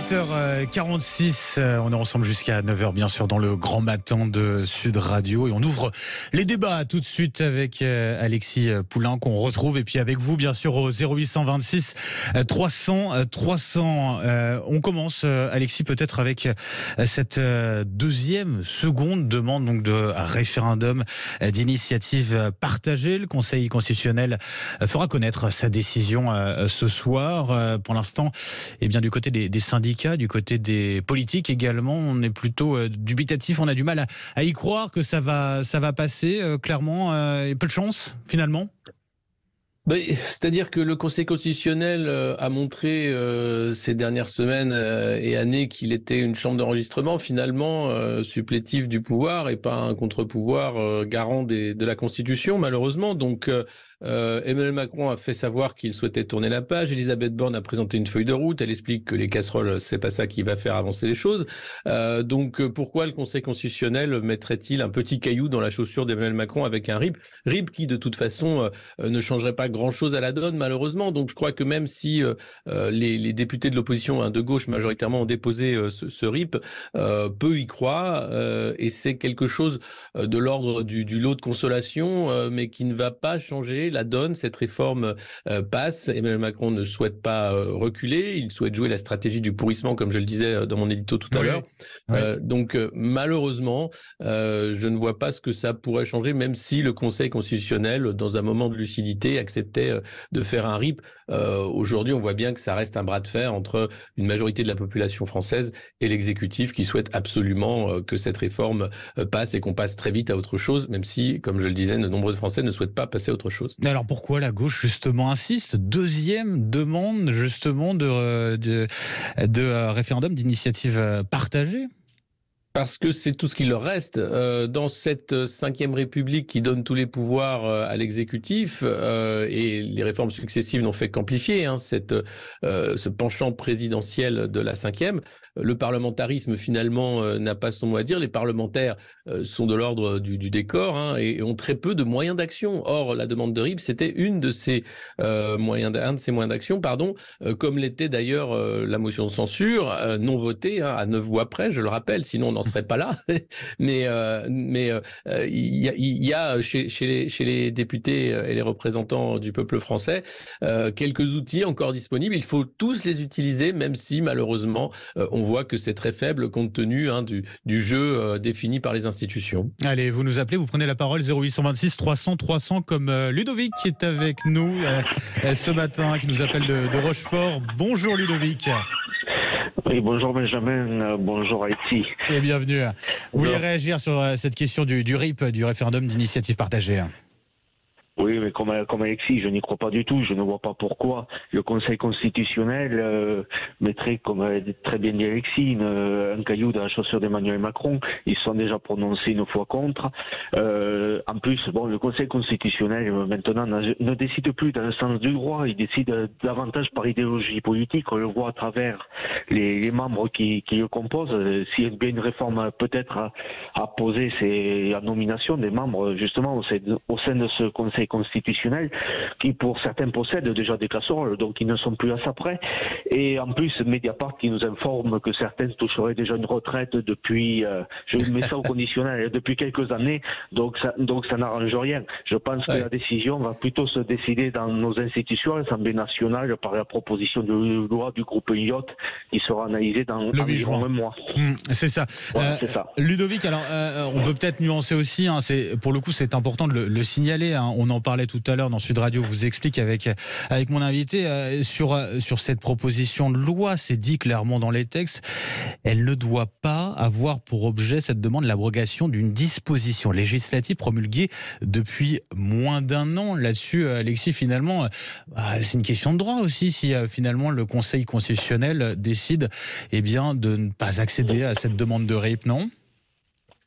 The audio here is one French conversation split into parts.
8h46, on est ensemble jusqu'à 9h bien sûr dans le grand matin de Sud Radio et on ouvre les débats tout de suite avec Alexis Poulain qu'on retrouve et puis avec vous bien sûr au 0826 300 300. On commence Alexis peut-être avec cette seconde demande donc de référendum d'initiative partagée. Le Conseil constitutionnel fera connaître sa décision ce soir. Pour l'instant, eh bien du côté des syndicats, du côté des politiques également, on est plutôt dubitatif, on a du mal à y croire que ça va passer, clairement, peu de chance finalement. C'est-à-dire que le Conseil constitutionnel a montré ces dernières semaines et années qu'il était une chambre d'enregistrement finalement supplétif du pouvoir et pas un contre-pouvoir garant de la Constitution malheureusement. Donc Emmanuel Macron a fait savoir qu'il souhaitait tourner la page. Elisabeth Borne a présenté une feuille de route. Elle explique que les casseroles, c'est pas ça qui va faire avancer les choses. Donc pourquoi le Conseil constitutionnel mettrait-il un petit caillou dans la chaussure d'Emmanuel Macron avec un RIP qui de toute façon ne changerait pas grand-chose à la donne malheureusement. Donc je crois que même si les députés de l'opposition de gauche majoritairement ont déposé ce RIP, peu y croient et c'est quelque chose de l'ordre du lot de consolation mais qui ne va pas changer la donne. Cette réforme passe. Emmanuel Macron ne souhaite pas reculer. Il souhaite jouer la stratégie du pourrissement, comme je le disais dans mon édito tout à l'heure. Donc malheureusement, je ne vois pas ce que ça pourrait changer, même si le Conseil constitutionnel, dans un moment de lucidité, acceptait de faire un RIP. Aujourd'hui, on voit bien que ça reste un bras de fer entre une majorité de la population française et l'exécutif qui souhaite absolument que cette réforme passe et qu'on passe très vite à autre chose, même si, comme je le disais, de nombreux Français ne souhaitent pas passer à autre chose. Alors pourquoi la gauche justement insiste? Deuxième demande justement de référendum d'initiative partagée. Parce que c'est tout ce qu'il leur reste. Dans cette 5e République qui donne tous les pouvoirs à l'exécutif, et les réformes successives n'ont fait qu'amplifier ce penchant présidentiel de la 5e, le parlementarisme finalement n'a pas son mot à dire. Les parlementaires sont de l'ordre du décor et ont très peu de moyens d'action. Or, la demande de RIP, c'était un de ces moyens d'action, comme l'était d'ailleurs la motion de censure, non votée à 9 voix près, je le rappelle, sinon on n'en serait pas là. mais il y a chez les députés et les représentants du peuple français quelques outils encore disponibles. Il faut tous les utiliser, même si malheureusement on voit que c'est très faible compte tenu du jeu défini par les institutions. Allez, vous nous appelez, vous prenez la parole 0826 300 300 comme Ludovic qui est avec nous ce matin, qui nous appelle de Rochefort. Bonjour Ludovic. Oui, bonjour Benjamin, bonjour Alexis. Et bienvenue. Vous voulez réagir sur cette question du RIP, du référendum d'initiative partagée? Oui, mais comme Alexis, je n'y crois pas du tout. Je ne vois pas pourquoi le Conseil constitutionnel mettrait, comme très bien dit Alexis, un caillou dans la chaussure d'Emmanuel Macron. Ils se sont déjà prononcés une fois contre. En plus, le Conseil constitutionnel maintenant ne décide plus dans le sens du droit. Il décide davantage par idéologie politique. On le voit à travers les membres qui le composent. S'il y a bien une réforme peut-être à poser, c'est la nomination des membres justement au sein de ce Conseil constitutionnel qui pour certains possèdent déjà des casseroles, donc ils ne sont plus à ça près. Et en plus Mediapart qui nous informe que certains toucheraient déjà une retraite depuis, je mets ça au conditionnel, depuis quelques années, donc ça n'arrange rien. Je pense que la décision va plutôt se décider dans nos institutions, l'Assemblée nationale, par la proposition de loi du groupe Elliott qui sera analysée dans environ un mois. C'est ça. Voilà, c'est ça. Ludovic, alors on peut peut-être nuancer aussi, pour le coup c'est important de le signaler, on en parlait tout à l'heure dans Sud Radio, vous explique avec mon invité sur cette proposition de loi, c'est dit clairement dans les textes, elle ne doit pas avoir pour objet cette demande l'abrogation d'une disposition législative promulguée depuis moins d'un an. Là-dessus, Alexis, finalement, c'est une question de droit aussi, si finalement le Conseil constitutionnel décide de ne pas accéder à cette demande de RIP, non ?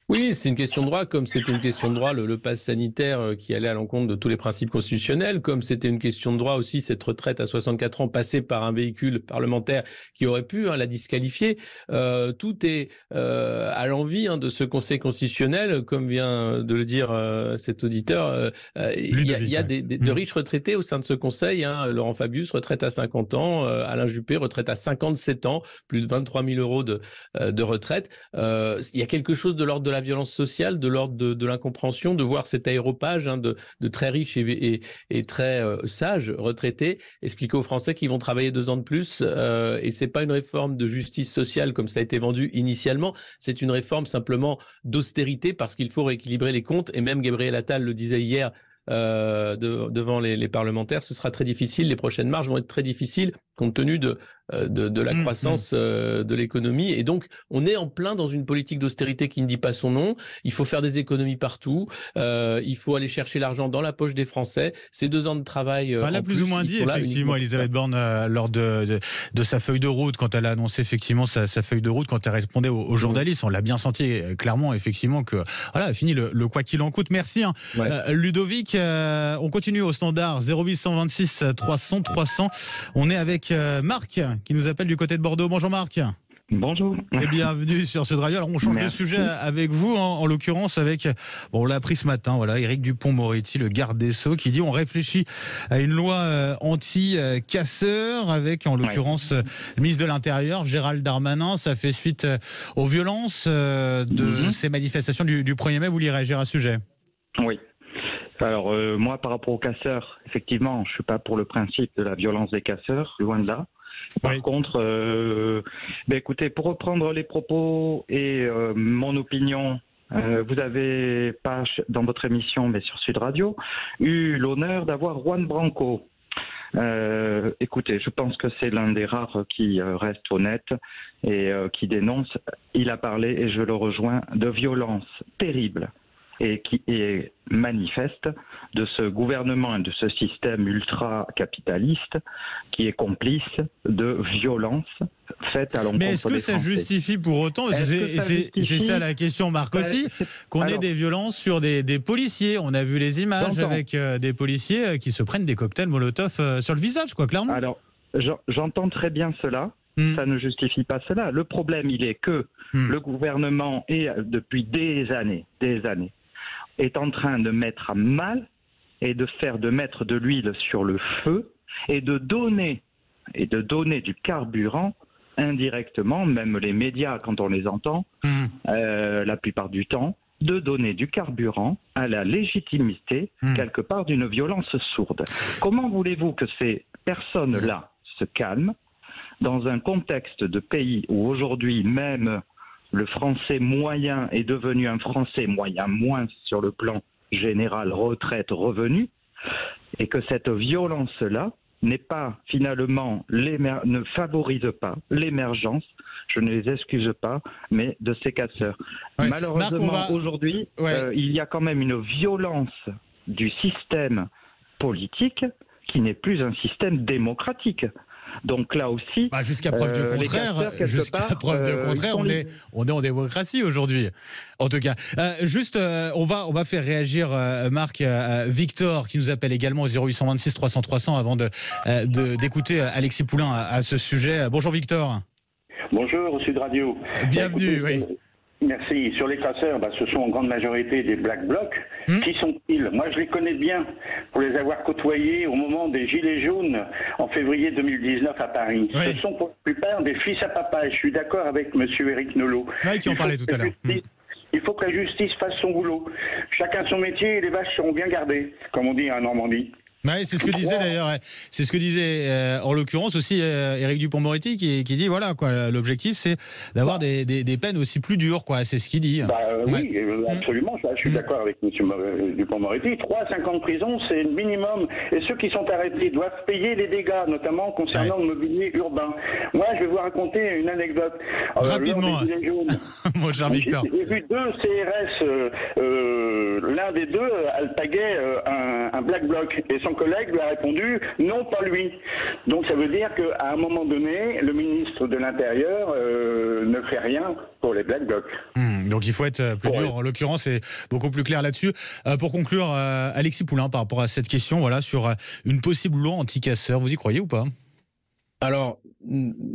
Oui, c'est une question de droit, comme c'était une question de droit le pass sanitaire qui allait à l'encontre de tous les principes constitutionnels, comme c'était une question de droit aussi cette retraite à 64 ans passée par un véhicule parlementaire qui aurait pu la disqualifier. Tout est à l'envi de ce Conseil constitutionnel, comme vient de le dire cet auditeur. Il y a de riches retraités au sein de ce Conseil. Laurent Fabius, retraite à 50 ans, Alain Juppé, retraite à 57 ans, plus de 23 000 euros de retraite. Il y a quelque chose de l'ordre de la violence sociale, de l'ordre de l'incompréhension, de voir cet aéropage de très riches et très sages retraités expliquer aux Français qu'ils vont travailler 2 ans de plus. Et c'est pas une réforme de justice sociale comme ça a été vendu initialement. C'est une réforme simplement d'austérité parce qu'il faut rééquilibrer les comptes. Et même Gabriel Attal le disait hier devant les parlementaires, ce sera très difficile. Les prochaines marches vont être très difficiles compte tenu de la croissance de l'économie. Et donc, on est en plein dans une politique d'austérité qui ne dit pas son nom. Il faut faire des économies partout. Il faut aller chercher l'argent dans la poche des Français. Ces 2 ans de travail... Elle a plus ou moins dit, effectivement, Elisabeth Borne, lors de sa feuille de route, quand elle a annoncé effectivement sa feuille de route, quand elle répondait aux journalistes. On l'a bien senti clairement, effectivement, que voilà, fini le quoi qu'il en coûte. Merci, Ludovic. On continue au standard 0826 300 300. On est avec Marc qui nous appelle du côté de Bordeaux. Bonjour Marc. Bonjour. Et bienvenue sur Sud Radio. Alors on change de sujet avec vous, en l'occurrence avec, on l'a appris ce matin, voilà, Éric Dupond-Moretti, le garde des Sceaux, qui dit on réfléchit à une loi anti-casseurs avec, en l'occurrence, le ministre de l'Intérieur, Gérald Darmanin. Ça fait suite aux violences de ces manifestations du 1er mai. Vous voulez réagir à ce sujet? Oui. Alors moi, par rapport aux casseurs, effectivement, je suis pas pour le principe de la violence des casseurs, loin de là. Par contre, écoutez, pour reprendre les propos et mon opinion, vous avez pas dans votre émission, mais sur Sud Radio, eu l'honneur d'avoir Juan Branco. Écoutez, je pense que c'est l'un des rares qui reste honnête et qui dénonce. Il a parlé, et je le rejoins, de violence terrible et qui est manifeste de ce gouvernement et de ce système ultra-capitaliste qui est complice de violences faites à l'encontre des Français. Mais est-ce que ça justifie pour autant, c'est ça la question Marc aussi, qu'on ait des violences sur des policiers? On a vu les images avec des policiers qui se prennent des cocktails Molotov sur le visage, quoi, clairement. Alors, j'entends très bien cela. Ça ne justifie pas cela. Le problème, il est que le gouvernement, depuis des années, est en train de mettre à mal et de mettre de l'huile sur le feu et de donner du carburant indirectement, même les médias quand on les entend, la plupart du temps, de donner du carburant à la légitimité quelque part d'une violence sourde. Comment voulez-vous que ces personnes-là se calment dans un contexte de pays où aujourd'hui même le français moyen est devenu un français moyen moins sur le plan général, retraite, revenu, et que cette violence-là n'est pas finalement, ne favorise pas l'émergence, je ne les excuse pas, mais de ces casseurs. Ouais. Malheureusement, Marc, aujourd'hui, il y a quand même une violence du système politique qui n'est plus un système démocratique. Donc là aussi, jusqu'à preuve du contraire, on est en démocratie aujourd'hui. En tout cas, on va faire réagir Marc, Victor qui nous appelle également au 0826 300 300 avant d'écouter Alexis Poulain à ce sujet. Bonjour Victor. Bonjour Sud Radio. Bienvenue. Oui. Merci. Sur les casseurs, ce sont en grande majorité des Black Blocs. Qui sont-ils? Moi, je les connais bien pour les avoir côtoyés au moment des Gilets jaunes en février 2019 à Paris. Oui. Ce sont pour la plupart des fils à papa. Et je suis d'accord avec M. Éric Nolot. Oui, qui en parlait tout à l'heure. Il faut que la justice fasse son boulot. Chacun son métier et les vaches seront bien gardées, comme on dit en Normandie. Oui, c'est ce que disait d'ailleurs, c'est ce que disait en l'occurrence aussi Éric Dupond-Moretti qui dit voilà quoi, l'objectif c'est d'avoir des peines aussi plus dures quoi, c'est ce qu'il dit. Oui, absolument, je suis d'accord avec M. Dupond-Moretti. 3 à 5 ans de prison, c'est le minimum. Et ceux qui sont arrêtés doivent payer les dégâts, notamment concernant le mobilier urbain. Moi, je vais vous raconter une anecdote. Rapidement. Mon cher Victor. J'ai vu 2 CRS l'un des deux alpaguait un black bloc. Et son collègue lui a répondu « non, pas lui ». Donc ça veut dire qu'à un moment donné, le ministre de l'Intérieur ne fait rien pour les black blocs. Donc il faut être plus dur, en l'occurrence, et beaucoup plus clair là-dessus. Pour conclure, Alexis Poulain, par rapport à cette question, voilà, sur une possible loi anti-casseurs, vous y croyez ou pas ? Alors,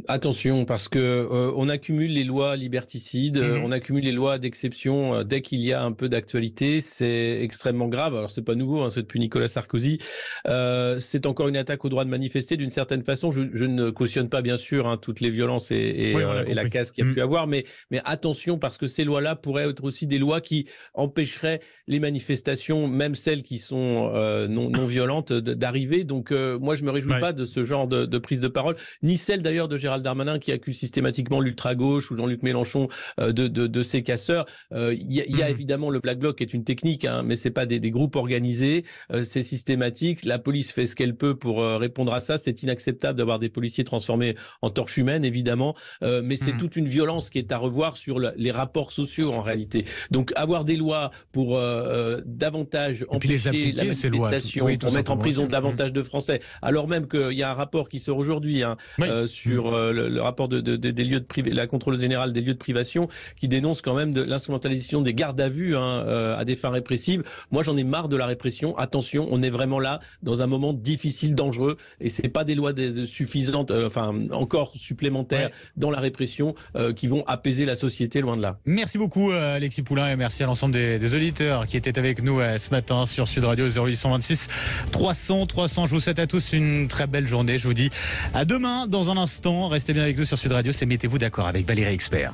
attention, parce que on accumule les lois liberticides, on accumule les lois d'exception dès qu'il y a un peu d'actualité. C'est extrêmement grave. Alors, c'est pas nouveau, hein, c'est depuis Nicolas Sarkozy. C'est encore une attaque au droit de manifester d'une certaine façon. Je ne cautionne pas, bien sûr, hein, toutes les violences et la casse qu'il y a pu avoir, mais attention, parce que ces lois-là pourraient être aussi des lois qui empêcheraient les manifestations, même celles qui sont non violentes, d'arriver. Donc, moi, je me réjouis pas de ce genre de prise de parole, ni celle d'ailleurs de Gérald Darmanin qui accuse systématiquement l'ultra-gauche ou Jean-Luc Mélenchon de ces casseurs. Il y a évidemment le Black Bloc qui est une technique, hein, mais c'est pas des groupes organisés, c'est systématique. La police fait ce qu'elle peut pour répondre à ça. C'est inacceptable d'avoir des policiers transformés en torches humaines, évidemment, mais c'est toute une violence qui est à revoir sur les rapports sociaux en réalité. Donc avoir des lois pour davantage empêcher la manifestation, pour mettre en prison davantage de Français, alors même qu'il y a un rapport qui sort aujourd'hui sur le rapport des lieux de privé, la contrôle générale des lieux de privation, qui dénonce quand même de l'instrumentalisation des gardes à vue à des fins répressives. Moi, j'en ai marre de la répression. Attention, on est vraiment là dans un moment difficile, dangereux, et c'est pas des lois suffisantes, encore supplémentaires dans la répression qui vont apaiser la société, loin de là. Merci beaucoup Alexis Poulain, et merci à l'ensemble des auditeurs qui étaient avec nous ce matin sur Sud Radio 0826 300 300. Je vous souhaite à tous une très belle journée. Je vous dis à demain dans un instant. Restez bien avec nous sur Sud Radio. C'est Mettez-vous d'accord avec Valérie Expert.